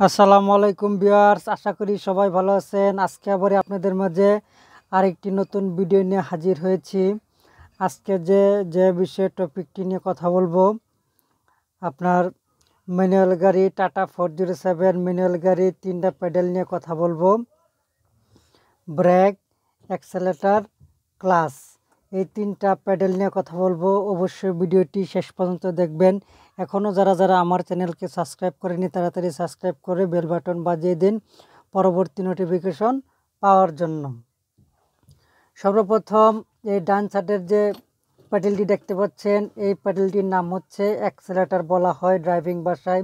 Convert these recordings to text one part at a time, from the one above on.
আসসালামু আলাইকুম ভিউয়ার্স, আশা করি সবাই ভালো আছেন। আজকে আবার আপনাদের মাঝে আরেকটি নতুন ভিডিও নিয়ে হাজির হয়েছি। আজকে যে বিষয়ে টপিকটি নিয়ে কথা বলবো, আপনার ম্যানুয়াল গাড়ি টাটা 407 ম্যানুয়াল গাড়ি 3টা প্যাডেল নিয়ে কথা বলবো। ব্রেক, অ্যাক্সেলেটর, ক্লাচ, এই 3টা প্যাডেল নিয়ে কথা বলবো। অবশ্যই ভিডিওটি শেষ পর্যন্ত দেখবেন। এখনও যারা আমার চ্যানেলকে সাবস্ক্রাইব করেনি তাড়াতাড়ি সাবস্ক্রাইব করে বেল বাটন বাজিয়ে দিন পরবর্তী নোটিফিকেশন পাওয়ার জন্য। সর্বপ্রথম এই ডান সাইডের যে প্যাডেলটি দেখতে পাচ্ছেন, এই প্যাডেলটির নাম হচ্ছে অ্যাক্সেলেটর বলা হয় ড্রাইভিং ভাষায়।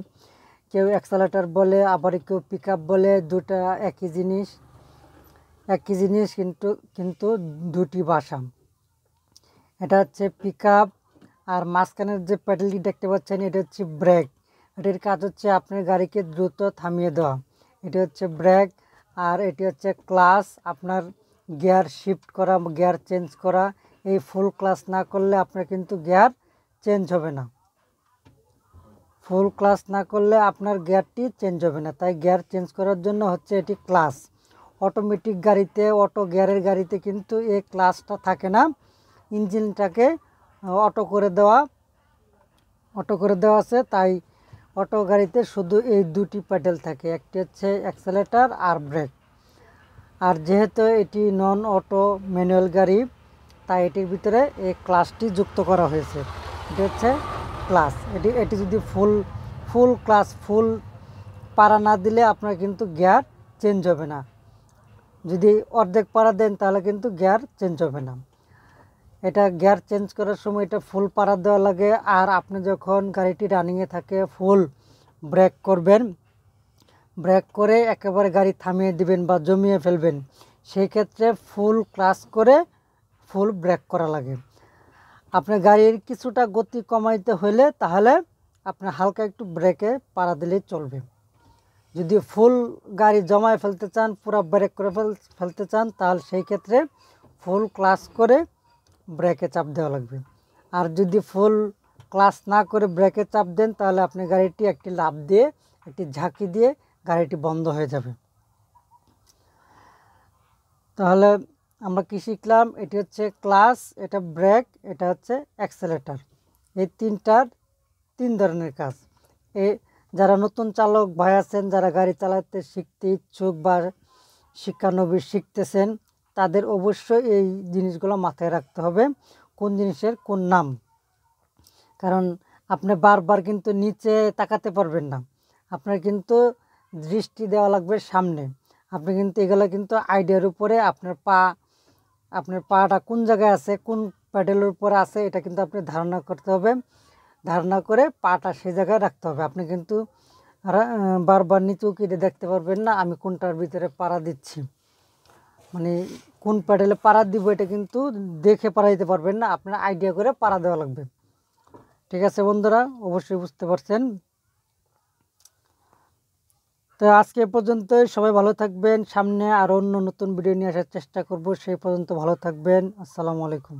কেউ অ্যাক্সেলেটর বলে, আবার কেউ পিক আপ বলে। দুটা একই জিনিস কিন্তু দুটি ভাষা। এটা হচ্ছে পিক আপ। আর মাঝখানের যে প্যাডেলটি দেখতে পাচ্ছেন, এটা হচ্ছে ব্রেক। এটির কাজ হচ্ছে আপনার গাড়িকে দ্রুত থামিয়ে দেওয়া। এটি হচ্ছে ব্রেক। আর এটি হচ্ছে ক্লাচ, আপনার গিয়ার শিফট করা, গিয়ার চেঞ্জ করা। এই ফুল ক্লাচ না করলে আপনার কিন্তু গিয়ার চেঞ্জ হবে না। ফুল ক্লাচ না করলে আপনার গিয়ারটি চেঞ্জ হবে না, তাই গিয়ার চেঞ্জ করার জন্য হচ্ছে এটি ক্লাচ। অটোমেটিক গাড়িতে, অটো গিয়ারের গাড়িতে কিন্তু এই ক্লাচটা থাকে না। ইঞ্জিনটাকে অটো করে দেওয়া আছে, তাই অটো গাড়িতে শুধু এই দুটি প্যাডেল থাকে, একটি হচ্ছে অ্যাক্সেলেটর আর ব্রেক। আর যেহেতু এটি নন অটো ম্যানুয়াল গাড়ি, তাই এটির ভিতরে এই ক্লাচটি যুক্ত করা হয়েছে। এটি হচ্ছে ক্লাচ। এটি যদি ফুল ক্লাচ, ফুল পাড়া না দিলে আপনার কিন্তু গিয়ার চেঞ্জ হবে না। যদি অর্ধেক পাড়া দেন তাহলে কিন্তু গিয়ার চেঞ্জ হবে না। এটা গিয়ার চেঞ্জ করার সময় এটা ফুল পাড়া দেওয়া লাগে। আর আপনি যখন গাড়িটি রানিংয়ে থাকে ফুল ব্রেক করবেন, ব্রেক করে একেবারে গাড়ি থামিয়ে দিবেন বা জমিয়ে ফেলবেন, সেই ক্ষেত্রে ফুল ক্লাচ করে ফুল ব্রেক করা লাগে। আপনার গাড়ির কিছুটা গতি কমাইতে হলে তাহলে আপনি হালকা একটু ব্রেকে পাড়া দিলেই চলবে। যদি ফুল গাড়ি জমায় ফেলতে চান, পুরো ব্রেক করে ফেলতে চান, তাহলে সেই ক্ষেত্রে ফুল ক্লাচ করে ব্রেকে চাপ দেওয়া লাগবে। আর যদি ফুল ক্লাচ না করে ব্রেকে চাপ দেন, তাহলে আপনি গাড়িটি একটি লাফ দিয়ে, একটি ঝাঁকি দিয়ে গাড়িটি বন্ধ হয়ে যাবে। তাহলে আমরা কি শিখলাম? এটি হচ্ছে ক্লাচ, এটা ব্রেক, এটা হচ্ছে অ্যাক্সেলেটর। এই তিন ধরনের কাজ। যারা নতুন চালক ভাই আছেন, যারা গাড়ি চালাতে শিখতে ইচ্ছুক বা শিক্ষানবিশ শিখতেছেন, তাদের অবশ্যই এই জিনিসগুলো মাথায় রাখতে হবে, কোন জিনিসের কোন নাম। কারণ আপনি বারবার কিন্তু নিচে তাকাতে পারবেন না, আপনার কিন্তু দৃষ্টি দেওয়া লাগবে সামনে। আপনি কিন্তু এগুলো কিন্তু আইডিয়ার উপরে আপনার পাটা কোন জায়গায় আছে, কোন প্যাডেলের উপরে আছে, এটা কিন্তু আপনি ধারণা করতে হবে। ধারণা করে পাটা সেই জায়গায় রাখতে হবে। আপনি কিন্তু বারবার নিচু উঁকিয়ে দেখতে পারবেন না আমি কোনটার ভিতরে পাড়া দিচ্ছি, মানে কোন প্যাডেলে পাড়া দিব, এটা কিন্তু দেখে পাড়া দিতে পারবেন না। আপনার আইডিয়া করে পাড়া দেওয়া লাগবে। ঠিক আছে বন্ধুরা, অবশ্যই বুঝতে পারছেন। তো আজকে পর্যন্তই, সবাই ভালো থাকবেন। সামনে আরও অন্য নতুন ভিডিও নিয়ে আসার চেষ্টা করব। সেই পর্যন্ত ভালো থাকবেন। আসসালামু আলাইকুম।